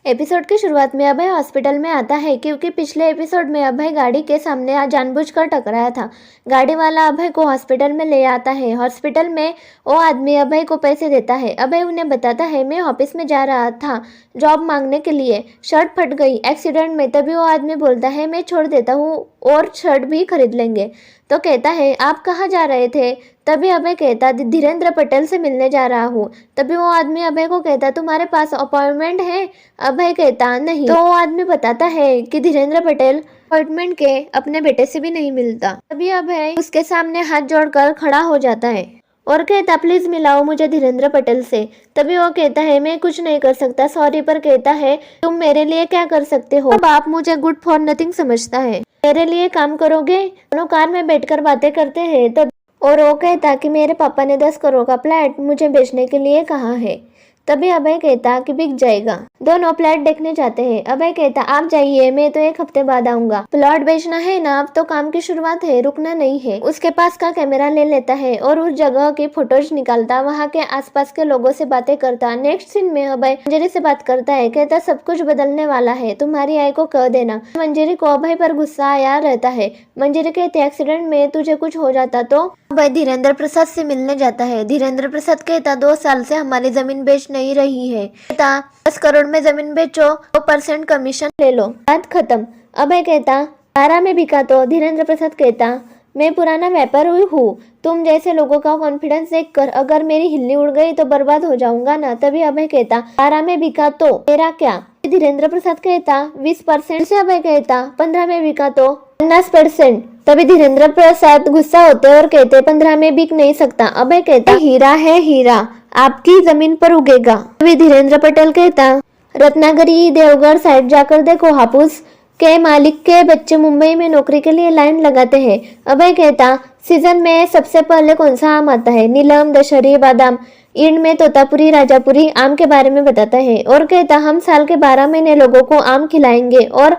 Episode की शुरुआत में अभय हॉस्पिटल में आता है क्योंकि पिछले एपिसोड में अभय गाड़ी के सामने जानबूझकर टकराया था। गाड़ी वाला अभय को हॉस्पिटल में ले आता है। हॉस्पिटल में वो आदमी अभय को पैसे देता है। अभय उन्हें बताता है, मैं ऑफिस में जा रहा था जॉब मांगने के लिए, शर्ट फट गई एक्सीडेंट में। तभी वो आदमी बोलता है, मैं छोड़ देता हूँ और शर्ट भी खरीद लेंगे। तो कहता है, आप कहाँ जा रहे थे? तभी अभय कहता, धीरेंद्र पटेल से मिलने जा रहा हूँ। तभी वो आदमी अभय को कहता, तुम्हारे पास अपॉइंटमेंट है? अभय कहता, नहीं। तो वो आदमी बताता है कि धीरेंद्र पटेल अपॉइंटमेंट के अपने बेटे से भी नहीं मिलता। तभी अभय उसके सामने हाथ जोड़कर खड़ा हो जाता है और कहता, प्लीज मिलाओ मुझे धीरेंद्र पटेल से। तभी वो कहता है, मैं कुछ नहीं कर सकता, सॉरी। पर कहता है, तुम मेरे लिए क्या कर सकते हो? बाप मुझे गुड फॉर नथिंग समझता है, मेरे लिए काम करोगे? दोनों कार में बैठकर बातें करते हैं। तब और वो कहता कि मेरे पापा ने 10 करोड़ का फ्लैट मुझे बेचने के लिए कहा है। तभी अभय कहता कि बिक जाएगा। दोनों फ्लैट देखने जाते हैं। अभय कहता, आप जाइए, मैं तो 1 हफ्ते बाद आऊंगा। प्लॉट बेचना है ना, अब तो काम की शुरुआत है, रुकना नहीं है। उसके पास का कैमरा ले लेता है और उस जगह की फोटोज निकालता, वहाँ के आसपास के लोगों से बातें करता। नेक्स्ट सीन में अभय मंजरी से बात करता है, कहता सब कुछ बदलने वाला है, तुम्हारी आई को कह देना। मंजरी को अभय पर गुस्सा आया रहता है। मंजरी कहते, एक्सीडेंट में तुझे कुछ हो जाता तो? अभय धीरेंद्र प्रसाद से मिलने जाता है। धीरेंद्र प्रसाद कहता, 2 साल से हमारी जमीन बेच नहीं रही है, कहता 10 करोड़ में जमीन बेचो, 2% कमीशन ले लो, बात खत्म। अभय कहता, 12 में बिका तो? धीरेंद्र प्रसाद कहता, मैं पुराना व्यापारी हूँ, तुम जैसे लोगों का कॉन्फिडेंस देख कर अगर मेरी हिल्ली उड़ गई तो बर्बाद हो जाऊंगा ना। तभी अभय कहता, 12 में बिका तो मेरा क्या? धीरेंद्र प्रसाद कहता, 20% से। अभय कहता, 15 में बिका तो 50%। तभी धीरेंद्र प्रसाद गुस्सा होते और कहते, 15 में बिक नहीं सकता। अभय कहता, हीरा है हीरा, आपकी जमीन पर उगेगा। तभी धीरेंद्र पटेल कहता, रत्नागिरी देवगढ़ साइड जाकर देखो, हापुस के मालिक के बच्चे मुंबई में नौकरी के लिए लाइन लगाते हैं। अभय कहता, सीजन में सबसे पहले कौन सा आम आता है? नीलम, दशहरी, बादाम। इंड में तोतापुरी, राजापुरी आम के बारे में बताता है और कहता, हम साल के 12 महीने लोगों को आम खिलाएंगे। और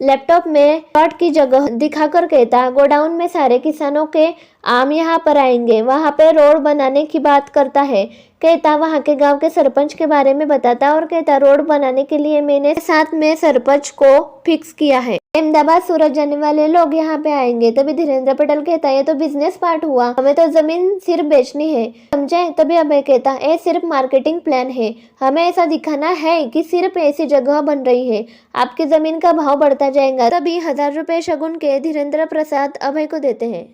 लैपटॉप में प्लॉट की जगह दिखाकर कहता, गोडाउन में सारे किसानों के आम यहाँ पर आएंगे। वहाँ पे रोड बनाने की बात करता है। कहता, वहाँ के गांव के सरपंच के बारे में बताता और कहता, रोड बनाने के लिए मैंने साथ में सरपंच को फिक्स किया है। अहमदाबाद सूरत जाने वाले लोग यहाँ पे आएंगे। तभी धीरेंद्र पटेल कहता, ये तो बिजनेस पार्ट हुआ, हमें तो जमीन सिर्फ बेचनी है, समझे? तभी अभय कहता, ये सिर्फ मार्केटिंग प्लान है, हमें ऐसा दिखाना है कि सिर्फ ऐसी जगह बन रही है, आपकी जमीन का भाव बढ़ता जाएगा। तभी 1000 रुपए शगुन के धीरेंद्र प्रसाद अभय को देते हैं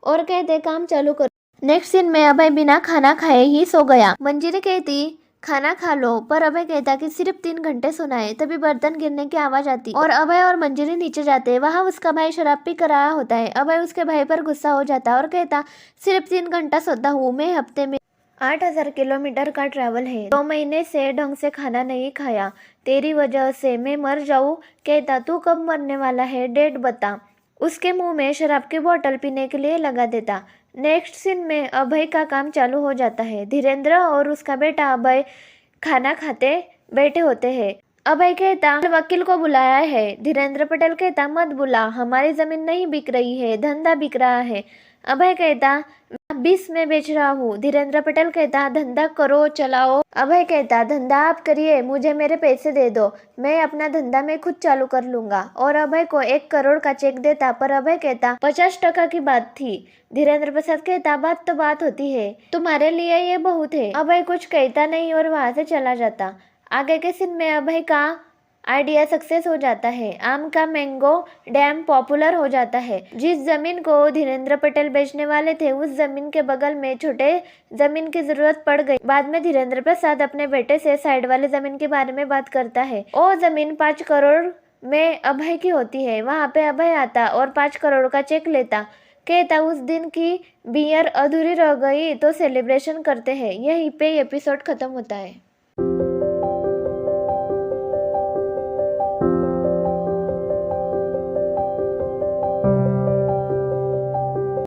और कहते, काम चालू करो। नेक्स्ट सीन में अभय बिना खाना खाए ही सो गया। मंजरी कहती, खाना खा लो, पर अभय कहता कि सिर्फ 3 घंटे सोना है। तभी बर्तन गिरने की आवाज आती और अभय और मंजरी नीचे जाते हैं। वहाँ उसका भाई शराब पी कर आया होता है। अभय उसके भाई पर गुस्सा हो जाता और कहता, सिर्फ 3 घंटा सोता हूँ मैं, हफ्ते में 8000 किलोमीटर का ट्रैवल है, 2 महीने से ढंग से खाना नहीं खाया, तेरी वजह से मैं मर जाऊँ। कहता, तू कब मरने वाला है, डेट बता। उसके मुंह में शराब की बोतल पीने के लिए लगा देता। नेक्स्ट सीन में अभय का काम चालू हो जाता है। धीरेंद्र और उसका बेटा अभय खाना खाते बैठे होते हैं। अभय कहता, वकील को बुलाया है। धीरेंद्र पटेल कहता, मत बुला, हमारी जमीन नहीं बिक रही है, धंधा बिक रहा है। अभय कहता, 20 में बेच रहा हूँ। धीरेंद्र पटेल कहता, धंधा करो चलाओ। अभय कहता, धंधा आप करिए, मुझे मेरे पैसे दे दो, मैं अपना धंधा मैं खुद चालू कर लूंगा। और अभय को 1 करोड़ का चेक देता। पर अभय कहता, 50% की बात थी। धीरेंद्र प्रसाद कहता, बात तो बात होती है, तुम्हारे लिए ये बहुत है। अभय कुछ कहता नहीं और वहां से चला जाता। आगे के सीन में अभय का आइडिया सक्सेस हो जाता है। आम का मैंगो डैम पॉपुलर हो जाता है। जिस जमीन को धीरेंद्र पटेल बेचने वाले थे, उस जमीन के बगल में छोटे जमीन की जरूरत पड़ गई। बाद में धीरेंद्र प्रसाद अपने बेटे से साइड वाले जमीन के बारे में बात करता है। वो जमीन 5 करोड़ में अभय की होती है। वहाँ पे अभय आता और 5 करोड़ का चेक लेता। कहता, उस दिन की बियर अधूरी रह गई तो सेलिब्रेशन करते हैं। यहीं पे एपिसोड खत्म होता है।